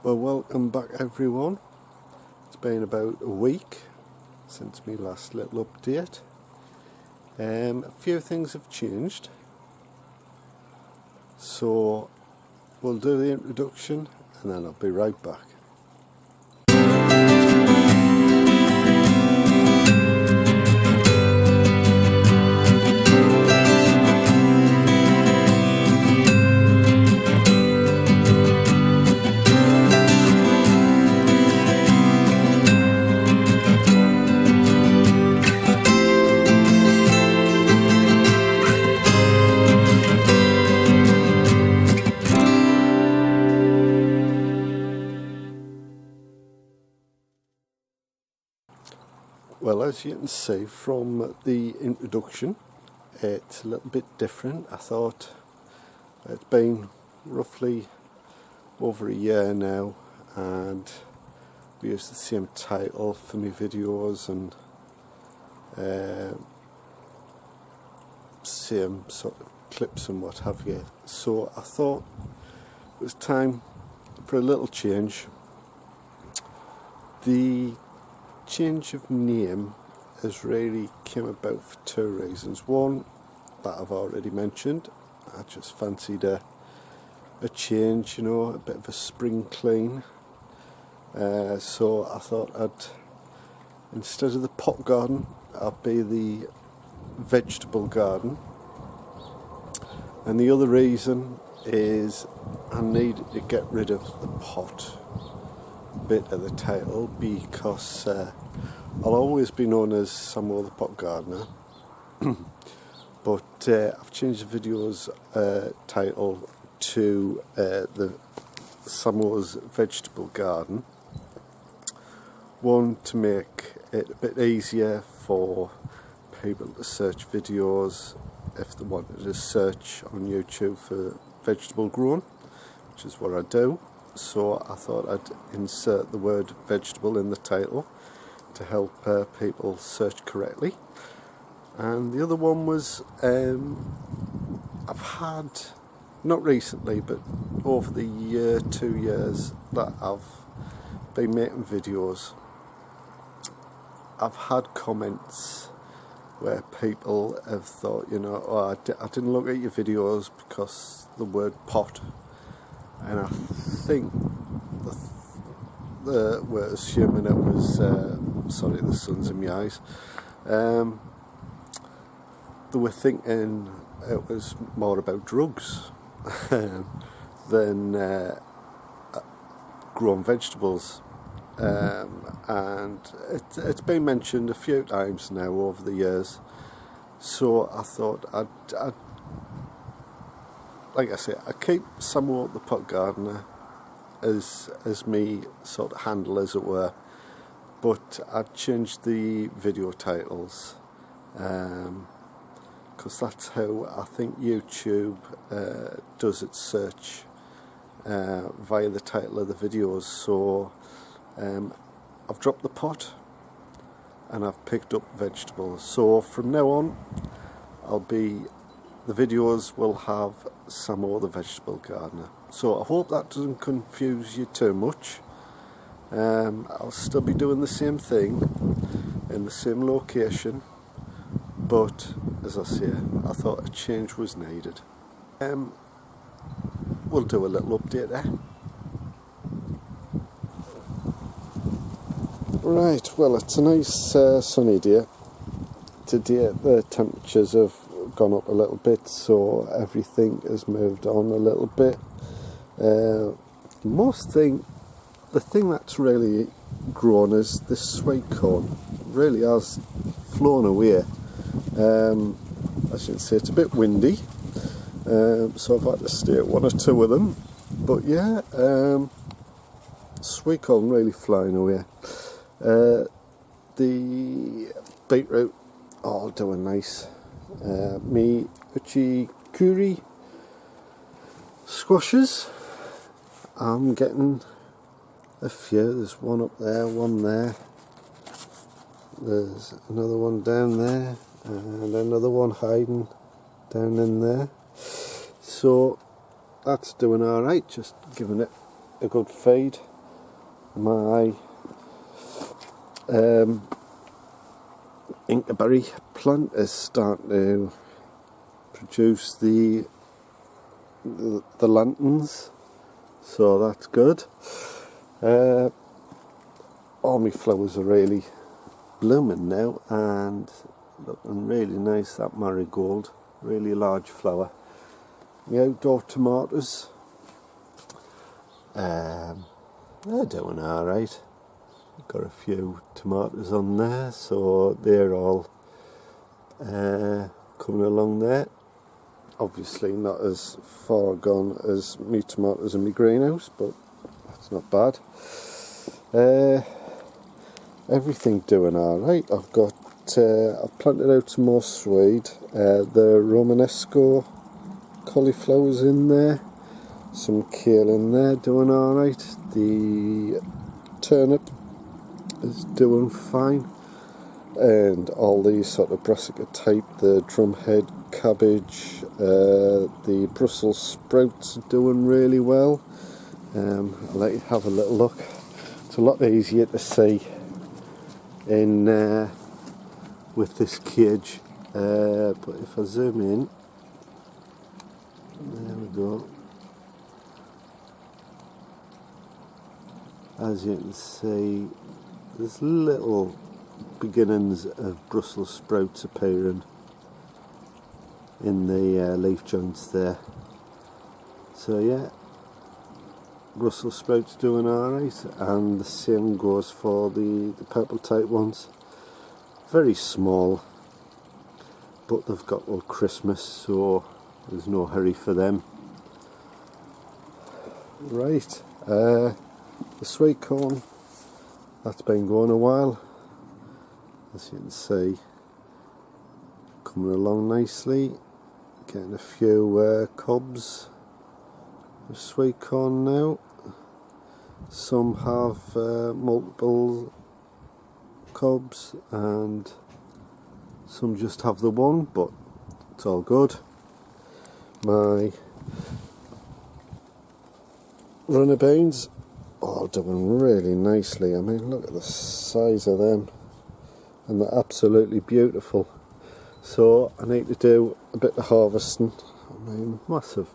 Well, welcome back everyone. It's been about a week since my last little update. A few things have changed, so we'll do the introduction and then I'll be right back. Well, as you can see from the introduction, it's a little bit different. I thought it's been roughly over a year now, and we use the same title for my videos and same sort of clips and what have you. So I thought it was time for a little change. The change of name has really came about for two reasons. One, that I've already mentioned, I just fancied a change, a bit of a spring clean. So I thought instead of the pot garden, I'd be the vegetable garden. And the other reason is I needed to get rid of the pot bit of the title, because I'll always be known as Sammo the pot gardener, but I've changed the video's title to the Sammo's vegetable garden. One, to make it a bit easier for people to search videos if they wanted to search on YouTube for vegetable growing, which is what I do. So I thought I'd insert the word vegetable in the title to help people search correctly. And the other one was I've had, not recently, but over the year, 2 years that I've been making videos, I've had comments where people have thought, I didn't look at your videos because the word pot. And I think the we're assuming it was, sorry, the sun's in my eyes. They were thinking it was more about drugs than grown vegetables. And it's been mentioned a few times now over the years. So I thought I'd like I say, I keep Sammo the pot gardener as me sort of handle, as it were, but I've changed the video titles because that's how I think YouTube does its search via the title of the videos. So I've dropped the pot and I've picked up vegetables. So from now on, the videos will have Sammo the vegetable gardener. So I hope that doesn't confuse you too much. I'll still be doing the same thing in the same location, but as I say, I thought a change was needed. We'll do a little update there. Right, well, it's a nice sunny day. Today the temperatures have gone up a little bit, so everything has moved on a little bit. The thing that's really grown is this sweet corn. Really has flown away. As you can see, it's a bit windy, so I've had to stay at one or two of them. But yeah, sweet corn really flying away. The beetroot all doing nice. Me uchikuri squashes, I'm getting a few. There's one up there, one there, there's another one down there, and another one hiding down in there. So that's doing alright, just giving it a good feed. my inkberry plant is starting to produce the lanterns, so that's good. All my flowers are really blooming now and looking really nice. That marigold, really large flower. The outdoor tomatoes, they're doing alright. Got a few tomatoes on there, so they're all coming along there. Obviously not as far gone as me tomatoes in my greenhouse, but that's not bad. Everything doing alright. I've planted out some more swede. The Romanesco cauliflowers in there, some kale in there, doing alright. The turnip is doing fine, and all these sort of brassica type, the drumhead cabbage, the Brussels sprouts are doing really well. I'll let you have a little look. It's a lot easier to see in with this cage, but if I zoom in, there we go. As you can see, there's little beginnings of Brussels sprouts appearing in the leaf joints there. So yeah, Brussels sprouts doing alright, and the same goes for the purple type ones. Very small, but they've got all Christmas, so there's no hurry for them. Right, the sweet corn, that's been going a while, as you can see, coming along nicely, getting a few cobs of sweet corn now. Some have multiple cobs and some just have the one, but it's all good. My runner beans are doing really nicely. I mean, look at the size of them, and they're absolutely beautiful. So I need to do a bit of harvesting. I mean, massive,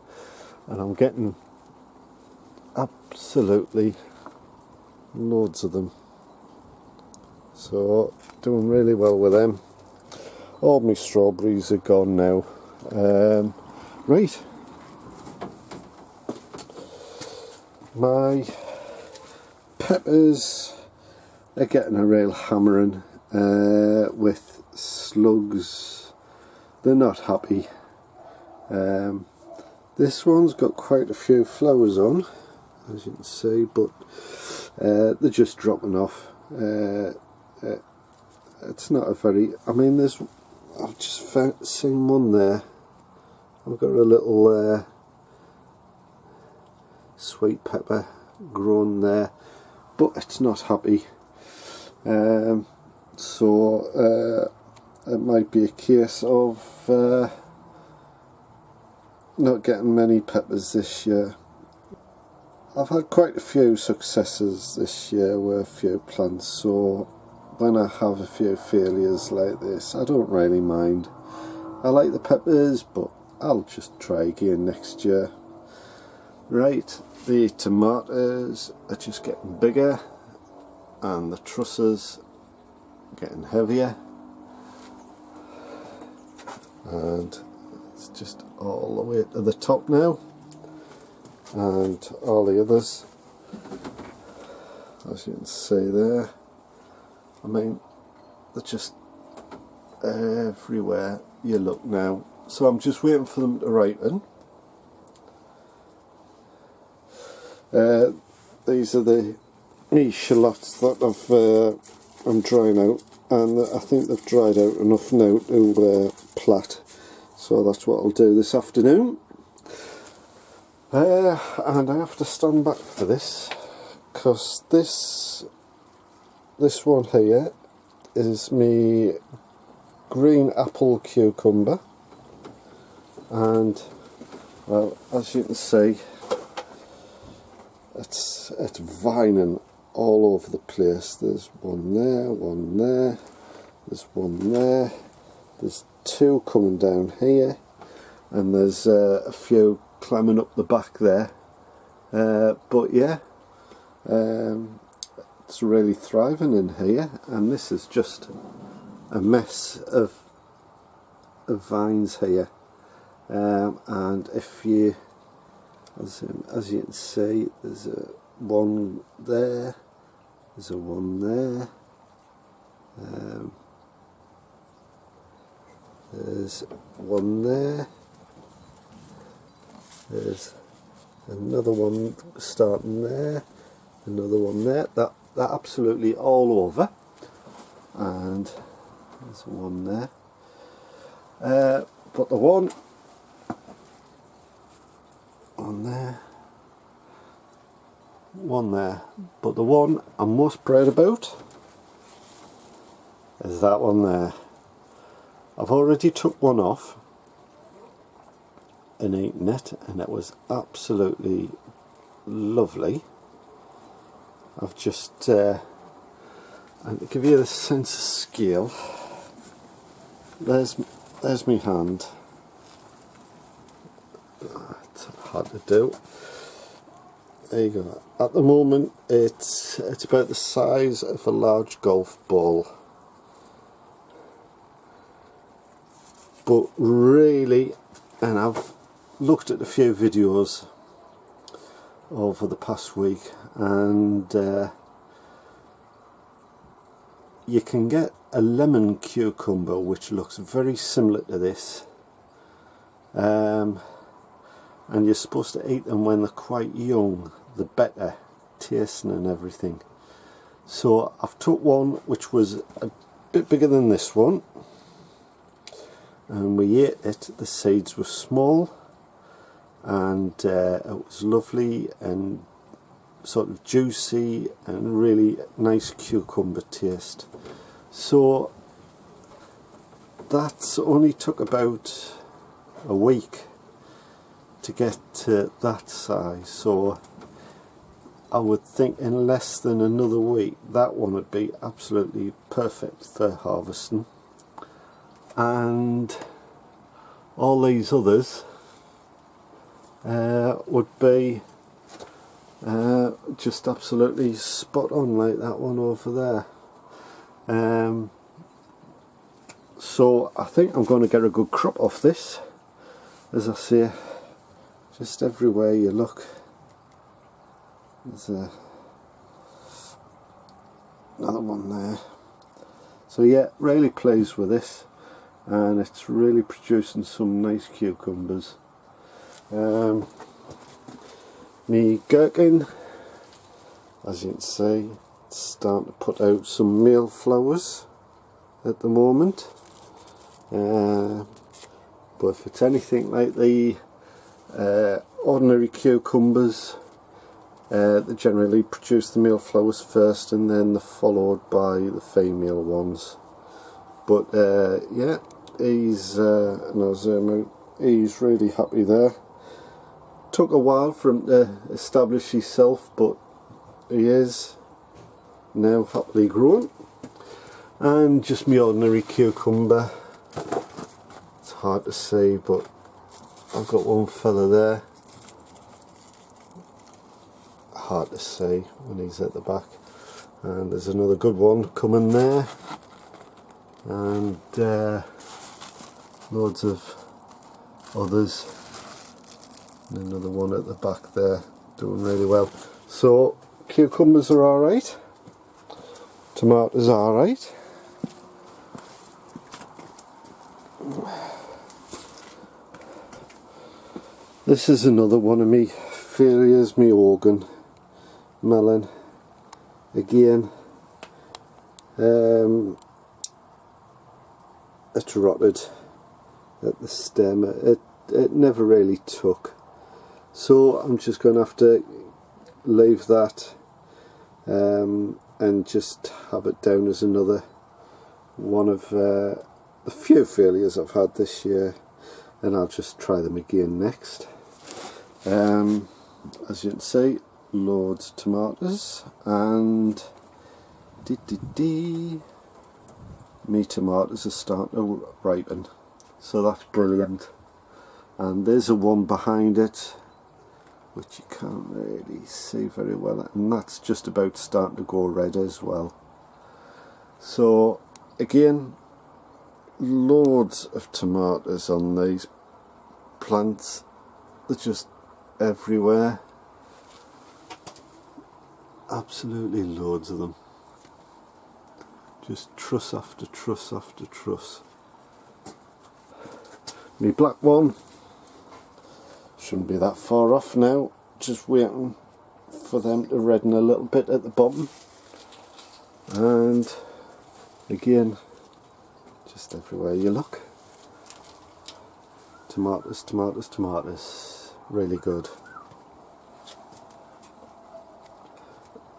and I'm getting absolutely loads of them, so doing really well with them. All my strawberries are gone now. Right, my peppers are getting a real hammering with slugs. They're not happy. This one's got quite a few flowers on, as you can see, but they're just dropping off. It's not a very, I mean, I've just seen one there. I've got a little sweet pepper grown there, but it's not happy. So it might be a case of not getting many peppers this year. I've had quite a few successes this year with a few plants, so when I have a few failures like this, I don't really mind. I like the peppers, but I'll just try again next year. Right, the tomatoes are just getting bigger and the trusses getting heavier, and it's just all the way to the top now, and all the others, as you can see there, I mean, they're just everywhere you look now. So I'm just waiting for them to ripen. These are the shallots that I'm drying out, and I think they've dried out enough now to plat. So that's what I'll do this afternoon. And I have to stand back for this, because this one here is me green apple cucumber, and well, as you can see, it's vining all over the place. There's one there, there's one there, there's two coming down here, and there's a few climbing up the back there. But yeah, it's really thriving in here, and this is just a mess of vines here. And if you, as you can see, there's a one there, there's a one there, there's one there, there's another one starting there, another one there, that absolutely all over, and there's one there, but the one on there, one there, but the one I'm most proud about is that one there. I've already took one off and eaten it, and it was absolutely lovely. I've just and to give you the sense of scale, there's my hand. It's hard to do. There you go. At the moment it's about the size of a large golf ball, but really, and I've looked at a few videos over the past week, and you can get a lemon cucumber which looks very similar to this, and you're supposed to eat them when they're quite young, the better tasting and everything. So I've took one which was a bit bigger than this one, and we ate it. The seeds were small, and it was lovely and sort of juicy and really nice cucumber taste. So that's only took about a week to get to that size, so I would think in less than another week that one would be absolutely perfect for harvesting, and all these others would be just absolutely spot on, like that one over there. So I think I'm going to get a good crop off this. As I say, just everywhere you look, there's another one there. So yeah, really pleased with this, and it's really producing some nice cucumbers. Me gherkin, as you can see, it's starting to put out some male flowers at the moment, but if it's anything like the ordinary cucumbers, they generally produce the male flowers first, and then they're followed by the female ones. But yeah, he's he's really happy there. Took a while for him to establish himself, but he is now happily grown. And just my ordinary cucumber. It's hard to see, but I've got one fella there. Hard to see when he's at the back. And there's another good one coming there. And loads of others. And another one at the back there, doing really well. So cucumbers are alright, tomatoes are alright. This is another one of me failures, me organ melon. Again, it rotted at the stem. It never really took. So I'm just going to have to leave that and just have it down as another one of the few failures I've had this year, and I'll just try them again next. As you can see, loads of tomatoes, and me tomatoes are starting to ripen, so that's brilliant. And there's a one behind it which you can't really see very well, and that's just about starting to go red as well. So again, loads of tomatoes on these plants. They're just everywhere, absolutely loads of them, just truss after truss after truss. My black one shouldn't be that far off now, just waiting for them to redden a little bit at the bottom. And again, just everywhere you look, tomatoes, tomatoes, tomatoes, really good.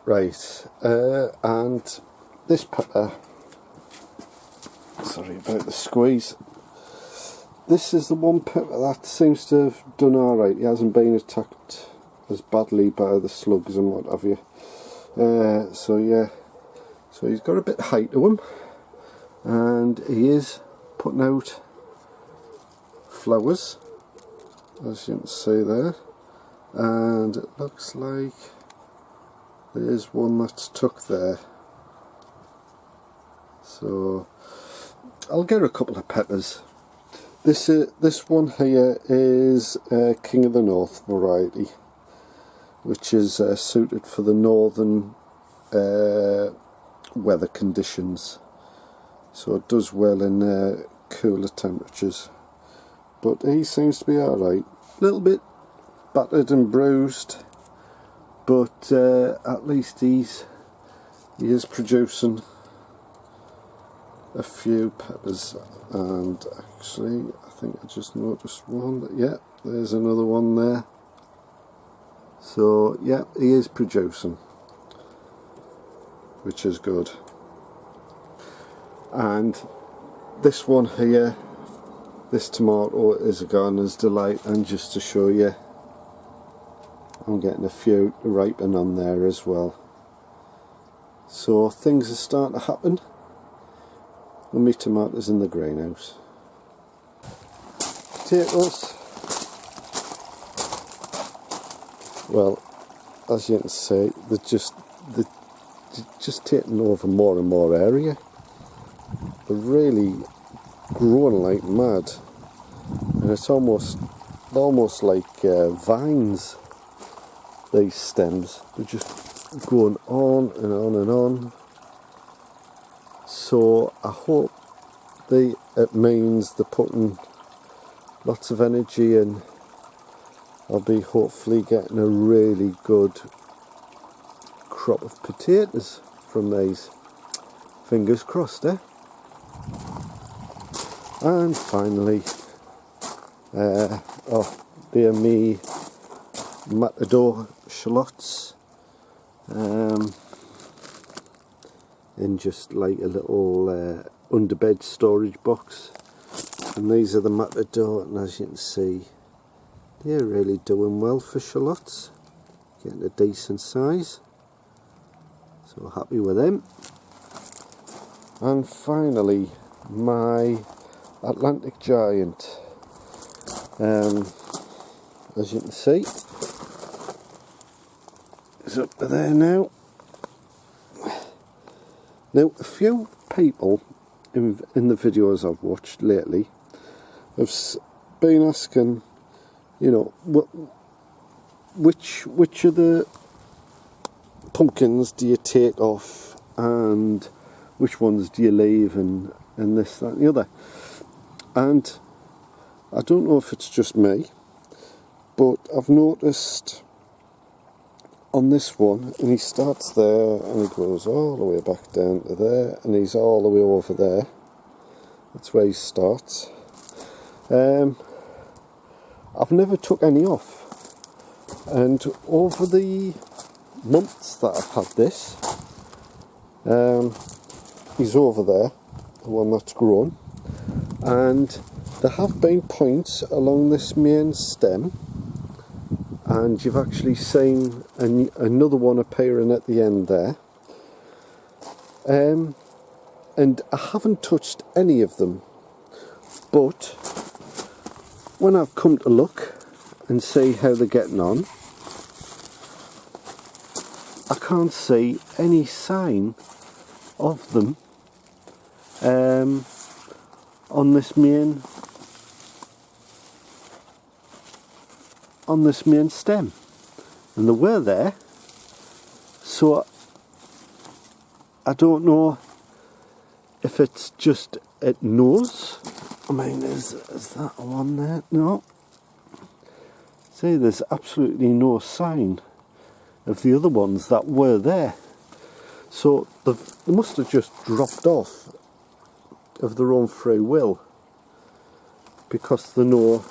Right, and this pepper, sorry about the squeeze, this is the one pepper that seems to have done alright. He hasn't been attacked as badly by the slugs and what have you. So yeah, so he's got a bit of height to him, and he is putting out flowers, as you can see there, and it looks like there's one that's tucked there. So I'll get a couple of peppers. This one here is King of the North variety, which is suited for the northern weather conditions. So it does well in cooler temperatures. But he seems to be alright. A little bit battered and bruised, but at least he is producing a few peppers. And actually, I think I just noticed one. Yeah, there's another one there. So yeah, he is producing, which is good. And this one here, this tomato, is a gardener's delight. And just to show you, I'm getting a few ripen on there as well. So things are starting to happen. And my tomatoes in the greenhouse. Potatoes, well, as you can see, they're just taking over more and more area. They're really growing like mad, and it's almost like vines. These stems, they're just going on and on and on. So I hope it means they're putting lots of energy in. I'll be hopefully getting a really good crop of potatoes from these. Fingers crossed, eh? And finally, they're me matador shallots. In just like a little underbed storage box, and these are the matador, and as you can see, they're really doing well for shallots, getting a decent size, so happy with them. And finally, my Atlantic giant, as you can see, is up to there now. Now, a few people in the videos I've watched lately have been asking, you know, which of the pumpkins do you take off, and which ones do you leave, and this, that and the other. And I don't know if it's just me, but I've noticed on this one, and he starts there and he goes all the way back down to there, and he's all the way over there. That's where he starts. I've never took any off, and over the months that I've had this, he's over there, the one that's grown, and there have been points along this main stem, and you've actually seen another one appearing at the end there. And I haven't touched any of them, but when I've come to look and see how they're getting on, I can't see any sign of them on this main stem, and they were there, so I don't know if it's just it knows. I mean, is that one there? No. See, there's absolutely no sign of the other ones that were there, so they must have just dropped off of their own free will, because they know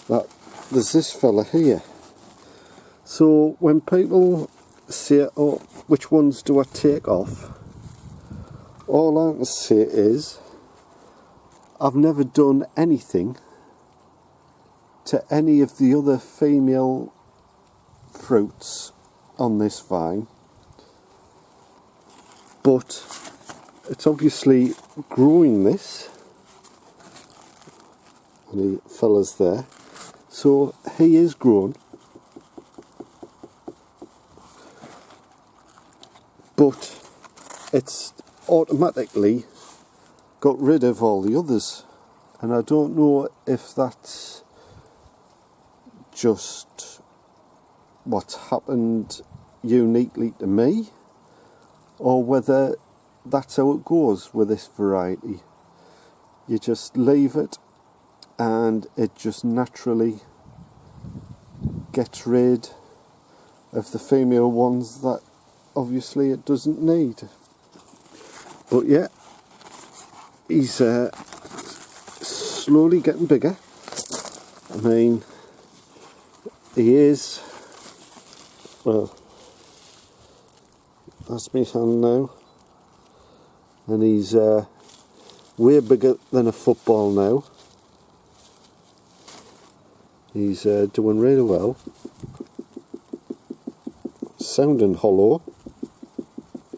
that there's this fella here. So when people say, oh, which ones do I take off, all I can say is I've never done anything to any of the other female fruits on this vine, but it's obviously growing this, and the fella's there, so he is grown, but it's automatically got rid of all the others, and I don't know if that's just what's happened uniquely to me, or whether that's how it goes with this variety. You just leave it and it just naturally gets rid of the female ones that obviously it doesn't need. But yeah, he's slowly getting bigger. I mean, he is, well, that's me hand now, and he's way bigger than a football now. He's doing really well, sounding hollow,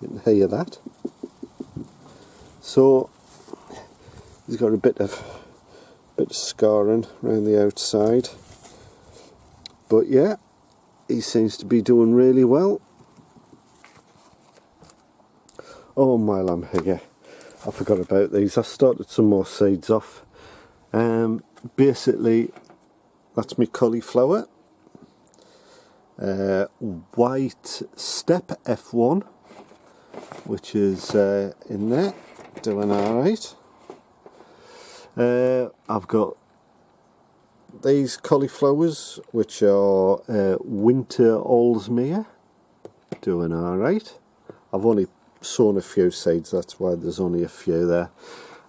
you can hear that. So he's got a bit of scarring around the outside, but yeah, he seems to be doing really well. Oh, while I'm here, I forgot about these. I started some more seeds off. Basically, that's my cauliflower. White step F1, which is in there, doing alright. I've got these cauliflowers, which are winter Oldsmere, doing alright. I've only sown a few seeds, that's why there's only a few there.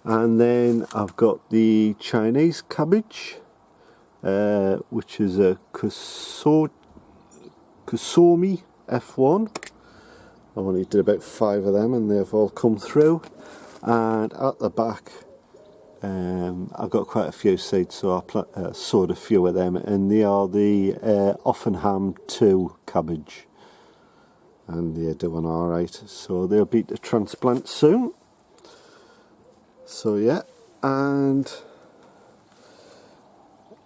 And then I've got the Chinese cabbage, which is a Kusomi F1. I only did about 5 of them and they've all come through. And at the back, I've got quite a few seeds, so I sowed a few of them, and they are the Offenham 2 cabbage, and they're doing alright, so they'll be to transplant soon. So yeah, and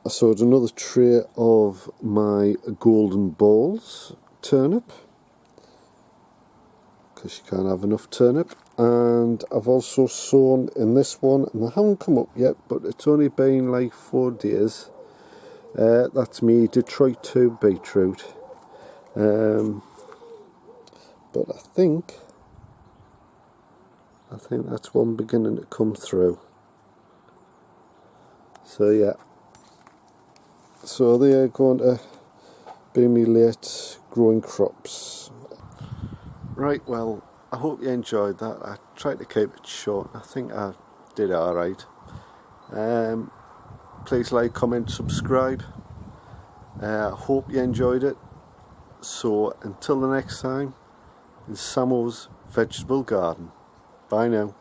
I sowed another tray of my golden balls turnip, because you can't have enough turnip. And I've also sown in this one, and they haven't come up yet, but it's only been like 4 days. That's me Detroit 2 beetroot. But I think that's one beginning to come through. So yeah, so they are going to be me late growing crops. Right, well, I hope you enjoyed that. I tried to keep it short. I think I did alright. Please like, comment, subscribe. I hope you enjoyed it. So until the next time, in Sammo's Vegetable Garden. Bye now.